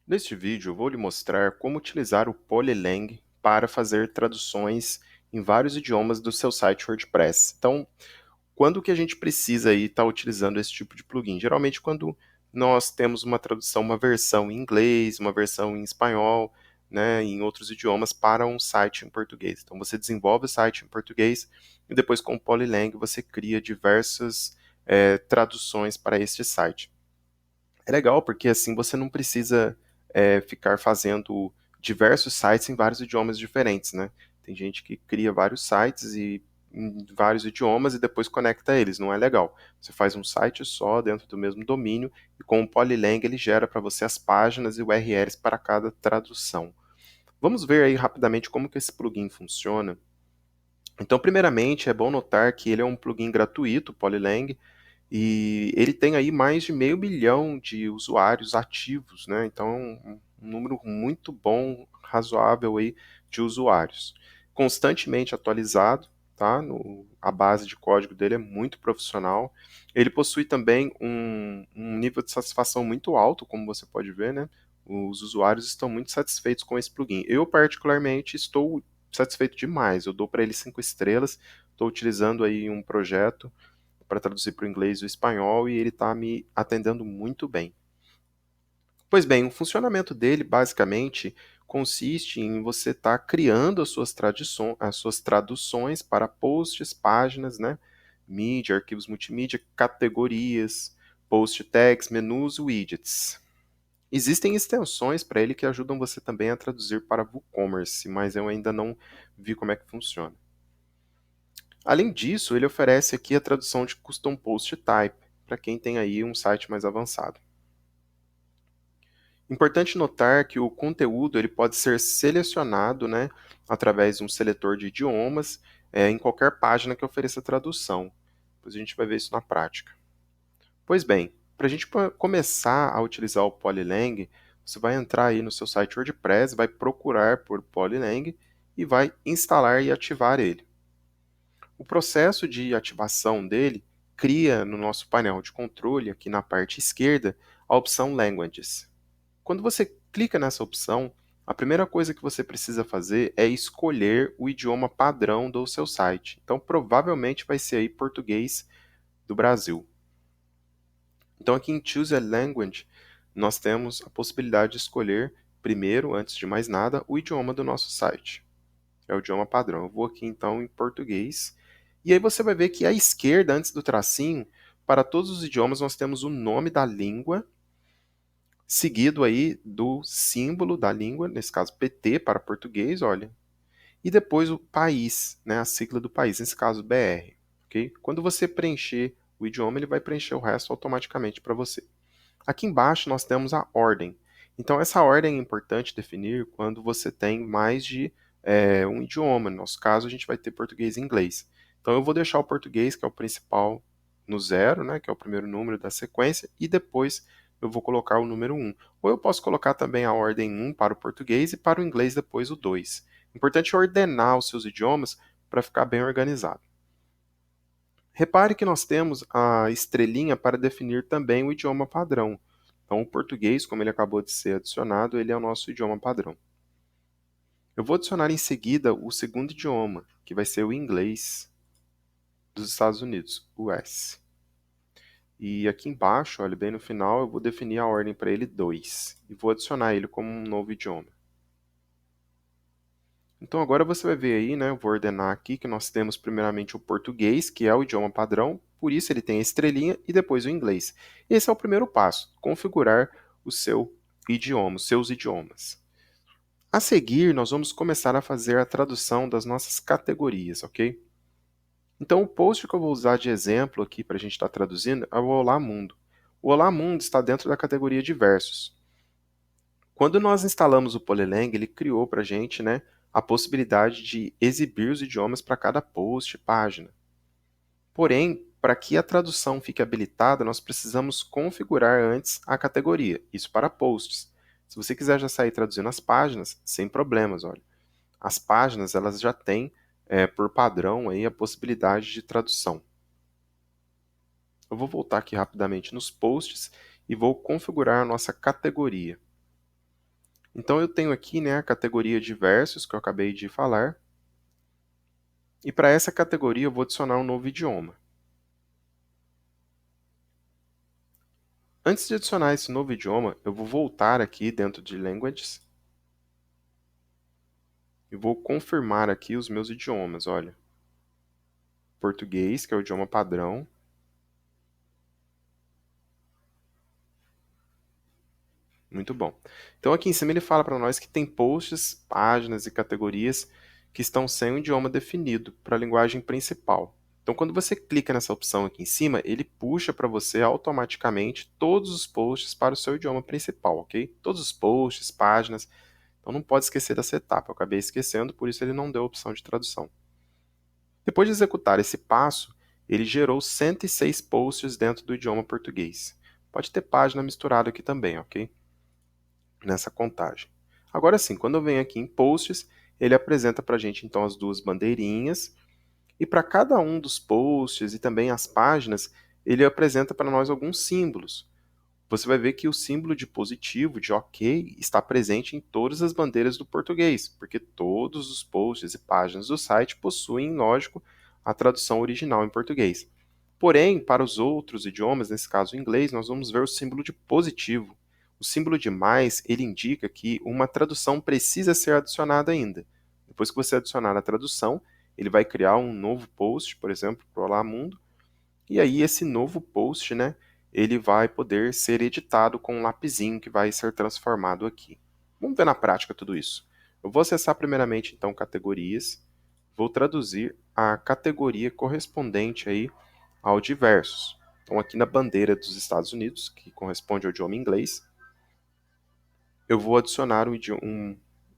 Neste vídeo, eu vou lhe mostrar como utilizar o Polylang para fazer traduções em vários idiomas do seu site WordPress. Então, quando que a gente precisa estar utilizando esse tipo de plugin? Geralmente quando nós temos uma tradução, uma versão em inglês, uma versão em espanhol, né, em outros idiomas para um site em português. Então você desenvolve o site em português e depois com o Polylang você cria diversas traduções para este site. É legal porque assim você não precisa ficar fazendo diversos sites em vários idiomas diferentes, né? Tem gente que cria vários sites e em vários idiomas e depois conecta eles, não é legal. Você faz um site só dentro do mesmo domínio e com o Polylang ele gera para você as páginas e URLs para cada tradução. Vamos ver aí rapidamente como que esse plugin funciona. Então, primeiramente, é bom notar que ele é um plugin gratuito, o Polylang, e ele tem aí mais de 500 mil de usuários ativos, né? Então, um número muito bom, razoável aí de usuários. Constantemente atualizado, tá? A base de código dele é muito profissional. Ele possui também um nível de satisfação muito alto, como você pode ver, né? Os usuários estão muito satisfeitos com esse plugin. Eu, particularmente, estou satisfeito demais. Eu dou para ele 5 estrelas. Estou utilizando aí um projeto para traduzir para o inglês e o espanhol e ele está me atendendo muito bem. Pois bem, o funcionamento dele basicamente consiste em você estar criando as suas traduções para posts, páginas, né, mídia, arquivos multimídia, categorias, post tags, menus, widgets. Existem extensões para ele que ajudam você também a traduzir para WooCommerce, mas eu ainda não vi como é que funciona. Além disso, ele oferece aqui a tradução de Custom Post Type, para quem tem aí um site mais avançado. Importante notar que o conteúdo ele pode ser selecionado, né, através de um seletor de idiomas em qualquer página que ofereça tradução. Depois a gente vai ver isso na prática. Pois bem, para a gente começar a utilizar o Polylang, você vai entrar aí no seu site WordPress, vai procurar por Polylang e vai instalar e ativar ele. O processo de ativação dele cria no nosso painel de controle, aqui na parte esquerda, a opção Languages. Quando você clica nessa opção, a primeira coisa que você precisa fazer é escolher o idioma padrão do seu site. Então, provavelmente vai ser aí português do Brasil. Então, aqui em Choose a Language, nós temos a possibilidade de escolher, primeiro, antes de mais nada, o idioma do nosso site. É o idioma padrão. Eu vou aqui então em português. E aí você vai ver que à esquerda, antes do tracinho, para todos os idiomas nós temos o nome da língua, seguido aí do símbolo da língua, nesse caso PT para português, olha, e depois o país, né, a sigla do país, nesse caso BR. Okay? Quando você preencher o idioma, ele vai preencher o resto automaticamente para você. Aqui embaixo nós temos a ordem. Então, essa ordem é importante definir quando você tem mais de um idioma. No nosso caso, a gente vai ter português e inglês. Então, eu vou deixar o português, que é o principal, no zero, né, que é o primeiro número da sequência, e depois eu vou colocar o número 1. Ou eu posso colocar também a ordem 1 para o português e para o inglês depois o 2. Importante é ordenar os seus idiomas para ficar bem organizado. Repare que nós temos a estrelinha para definir também o idioma padrão. Então, o português, como ele acabou de ser adicionado, ele é o nosso idioma padrão. Eu vou adicionar em seguida o segundo idioma, que vai ser o inglês dos Estados Unidos, US. E aqui embaixo, olha, bem no final, eu vou definir a ordem para ele 2 e vou adicionar ele como um novo idioma. Então agora você vai ver aí, né, eu vou ordenar aqui que nós temos primeiramente o português, que é o idioma padrão, por isso ele tem a estrelinha, e depois o inglês. Esse é o primeiro passo, configurar o seu idioma, os seus idiomas. A seguir, nós vamos começar a fazer a tradução das nossas categorias, ok? Então o post que eu vou usar de exemplo aqui para a gente estar traduzindo é o Olá Mundo. O Olá Mundo está dentro da categoria Diversos. Quando nós instalamos o Polylang, ele criou para a gente, né, a possibilidade de exibir os idiomas para cada post, página. Porém, para que a tradução fique habilitada, nós precisamos configurar antes a categoria, isso para posts. Se você quiser já sair traduzindo as páginas, sem problemas, olha. As páginas elas já têm, por padrão, aí, a possibilidade de tradução. Eu vou voltar aqui rapidamente nos posts e vou configurar a nossa categoria. Então, eu tenho aqui, né, a categoria diversos, que eu acabei de falar, e para essa categoria eu vou adicionar um novo idioma. Antes de adicionar esse novo idioma, eu vou voltar aqui dentro de Languages e vou confirmar aqui os meus idiomas, olha. Português, que é o idioma padrão. Muito bom. Então, aqui em cima ele fala para nós que tem posts, páginas e categorias que estão sem um idioma definido para a linguagem principal. Então, quando você clica nessa opção aqui em cima, ele puxa para você automaticamente todos os posts para o seu idioma principal, ok? Todos os posts, páginas. Então, não pode esquecer dessa etapa. Eu acabei esquecendo, por isso ele não deu a opção de tradução. Depois de executar esse passo, ele gerou 106 posts dentro do idioma português. Pode ter página misturada aqui também, ok? Nessa contagem. Agora sim, quando eu venho aqui em Posts, ele apresenta para a gente então as duas bandeirinhas, e para cada um dos posts e também as páginas, ele apresenta para nós alguns símbolos. Você vai ver que o símbolo de positivo, de OK, está presente em todas as bandeiras do português, porque todos os posts e páginas do site possuem, lógico, a tradução original em português. Porém, para os outros idiomas, nesse caso o inglês, nós vamos ver o símbolo de positivo. O símbolo de mais, ele indica que uma tradução precisa ser adicionada ainda. Depois que você adicionar a tradução, ele vai criar um novo post, por exemplo, para o Olá Mundo, e aí esse novo post, né, ele vai poder ser editado com um lapisinho que vai ser transformado aqui. Vamos ver na prática tudo isso. Eu vou acessar primeiramente, então, categorias, vou traduzir a categoria correspondente aí ao diversos. Então, aqui na bandeira dos Estados Unidos, que corresponde ao idioma inglês, eu vou adicionar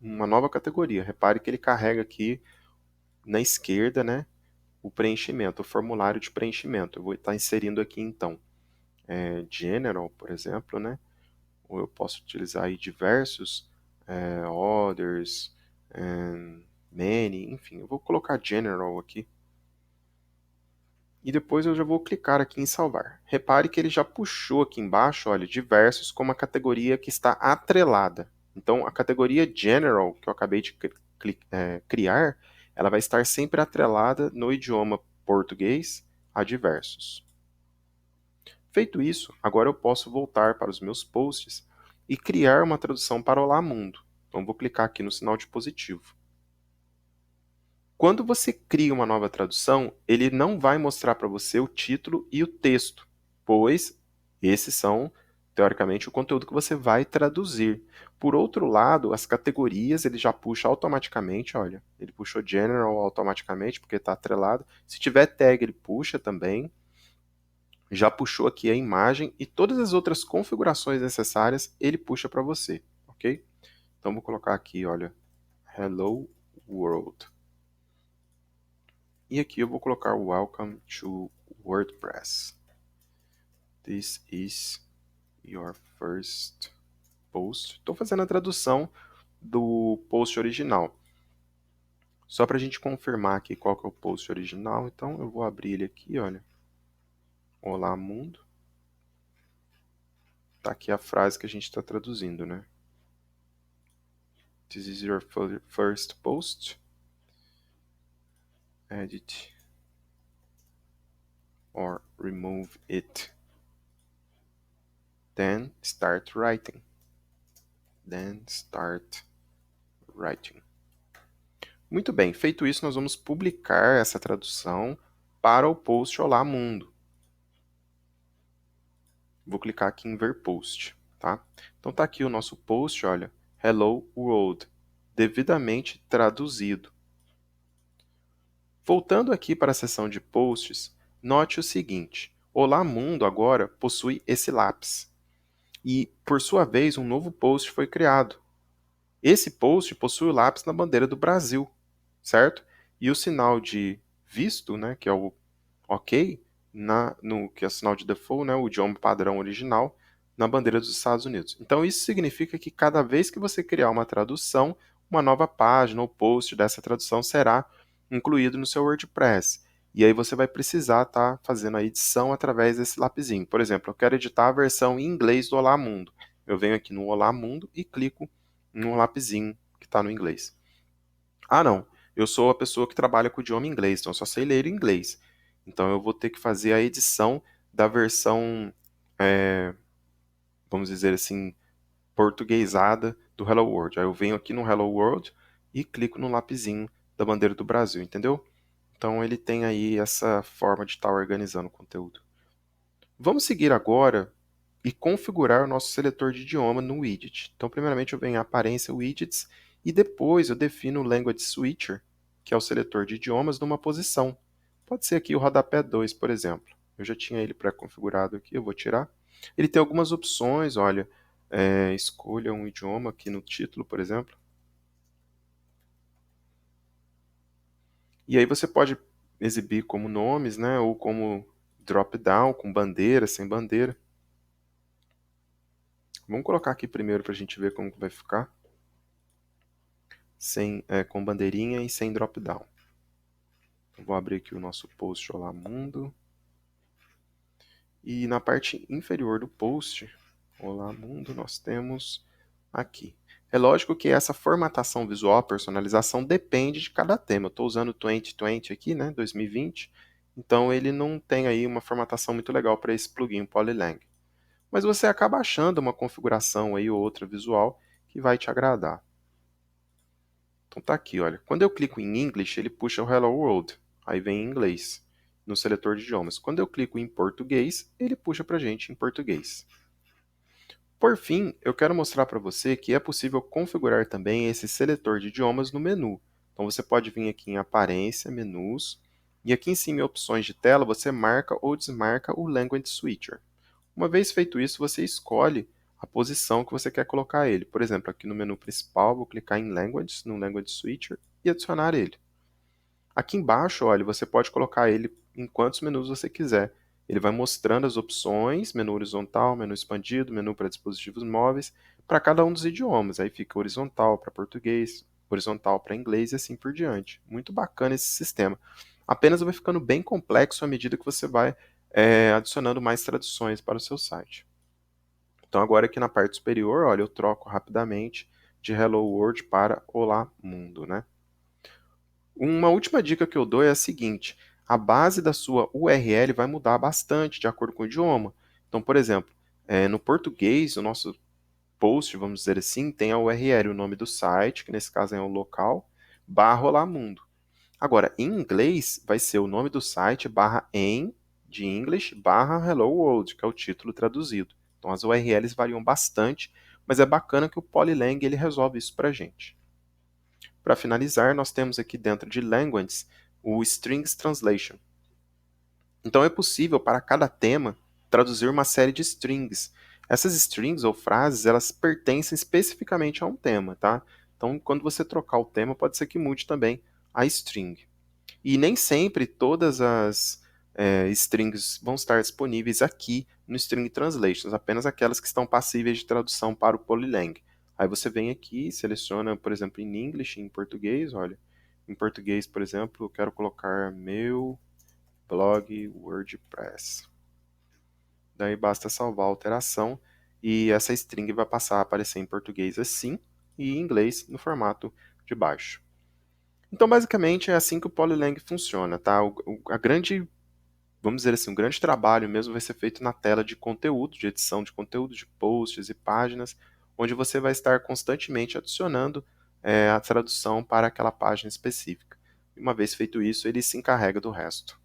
uma nova categoria. Repare que ele carrega aqui na esquerda, né, o preenchimento, o formulário de preenchimento. Eu vou estar inserindo aqui, então, General, por exemplo, né, ou eu posso utilizar aí diversos, Others, Many, enfim, eu vou colocar General aqui. E depois eu já vou clicar aqui em salvar. Repare que ele já puxou aqui embaixo, olha, diversos como a categoria que está atrelada. Então, a categoria General, que eu acabei de criar, ela vai estar sempre atrelada no idioma português a diversos. Feito isso, agora eu posso voltar para os meus posts e criar uma tradução para Olá Mundo. Então, vou clicar aqui no sinal de positivo. Quando você cria uma nova tradução, ele não vai mostrar para você o título e o texto, pois esses são, teoricamente, o conteúdo que você vai traduzir. Por outro lado, as categorias ele já puxa automaticamente, olha, ele puxou General automaticamente, porque está atrelado. Se tiver tag, ele puxa também. Já puxou aqui a imagem e todas as outras configurações necessárias ele puxa para você, ok? Então, vou colocar aqui, olha, Hello World. E aqui eu vou colocar Welcome to WordPress. This is your first post. Estou fazendo a tradução do post original. Só para a gente confirmar aqui qual que é o post original, então eu vou abrir ele aqui, olha. Olá, mundo. Tá aqui a frase que a gente está traduzindo, né? This is your first post. Edit or remove it. Then start writing. Muito bem, feito isso, nós vamos publicar essa tradução para o post Olá Mundo. Vou clicar aqui em ver post, tá? Então tá aqui o nosso post, olha, Hello World, devidamente traduzido. Voltando aqui para a seção de posts, note o seguinte, Olá Mundo agora possui esse lápis. E, por sua vez, um novo post foi criado. Esse post possui o lápis na bandeira do Brasil, certo? E o sinal de visto, né, que é o OK, que é o sinal de default, né, o idioma padrão original, na bandeira dos Estados Unidos. Então, isso significa que cada vez que você criar uma tradução, uma nova página ou post dessa tradução será incluído no seu WordPress. E aí você vai precisar estar fazendo a edição através desse lapisinho. Por exemplo, eu quero editar a versão em inglês do Olá Mundo. Eu venho aqui no Olá Mundo e clico no lapisinho que está no inglês. Ah, não, eu sou a pessoa que trabalha com o idioma inglês, então eu só sei ler em inglês. Então eu vou ter que fazer a edição da versão, é, vamos dizer assim, portuguesada do Hello World. Aí eu venho aqui no Hello World e clico no lapisinho da bandeira do Brasil, entendeu? Então ele tem aí essa forma de estar organizando o conteúdo. Vamos seguir agora e configurar o nosso seletor de idioma no widget. Então, primeiramente eu venho em Aparência, Widgets, e depois eu defino o Language Switcher, que é o seletor de idiomas, numa posição. Pode ser aqui o rodapé 2, por exemplo. Eu já tinha ele pré-configurado aqui, eu vou tirar. Ele tem algumas opções, olha, escolha um idioma aqui no título, por exemplo. E aí você pode exibir como nomes, né, ou como drop-down, com bandeira, sem bandeira. Vamos colocar aqui primeiro para a gente ver como vai ficar. Com bandeirinha e sem drop-down. Vou abrir aqui o nosso post Olá Mundo. E na parte inferior do post, Olá Mundo, nós temos aqui. É lógico que essa formatação visual, personalização, depende de cada tema. Eu estou usando o 2020 aqui, né, 2020, então ele não tem aí uma formatação muito legal para esse plugin Polylang. Mas você acaba achando uma configuração aí ou outra visual que vai te agradar. Então tá aqui, olha. Quando eu clico em English, ele puxa o Hello World. Aí vem em inglês, no seletor de idiomas. Quando eu clico em português, ele puxa para a gente em português. Por fim, eu quero mostrar para você que é possível configurar também esse seletor de idiomas no menu. Então você pode vir aqui em Aparência, Menus, e aqui em cima em Opções de tela, você marca ou desmarca o Language Switcher. Uma vez feito isso, você escolhe a posição que você quer colocar ele. Por exemplo, aqui no menu principal, vou clicar em Languages, no Language Switcher, e adicionar ele. Aqui embaixo, olha, você pode colocar ele em quantos menus você quiser. Ele vai mostrando as opções, menu horizontal, menu expandido, menu para dispositivos móveis, para cada um dos idiomas. Aí fica horizontal para português, horizontal para inglês e assim por diante. Muito bacana esse sistema. Apenas vai ficando bem complexo à medida que você vai adicionando mais traduções para o seu site. Então agora aqui na parte superior, olha, eu troco rapidamente de Hello World para Olá Mundo, né? Uma última dica que eu dou é a seguinte: a base da sua URL vai mudar bastante de acordo com o idioma. Então, por exemplo, no português, o nosso post, vamos dizer assim, tem a URL, o nome do site, que nesse caso é o local, barra Olá Mundo. Agora, em inglês, vai ser o nome do site, barra em, de English, barra Hello World, que é o título traduzido. Então, as URLs variam bastante, mas é bacana que o Polylang ele resolve isso para a gente. Para finalizar, nós temos aqui dentro de Languages o Strings Translation. Então é possível para cada tema traduzir uma série de strings. Essas strings ou frases, elas pertencem especificamente a um tema, tá? Então, quando você trocar o tema, pode ser que mude também a string. E nem sempre todas as strings vão estar disponíveis aqui no String Translations, apenas aquelas que estão passíveis de tradução para o Polylang. Aí você vem aqui, seleciona, por exemplo, em English, em português, olha. Em português, por exemplo, eu quero colocar meu blog WordPress. Daí basta salvar a alteração e essa string vai passar a aparecer em português assim e em inglês no formato de baixo. Então, basicamente, é assim que o Polylang funciona, tá? Vamos dizer assim, um grande trabalho mesmo vai ser feito na tela de conteúdo, de edição de conteúdo, de posts e páginas, onde você vai estar constantemente adicionando a tradução para aquela página específica. E uma vez feito isso, ele se encarrega do resto.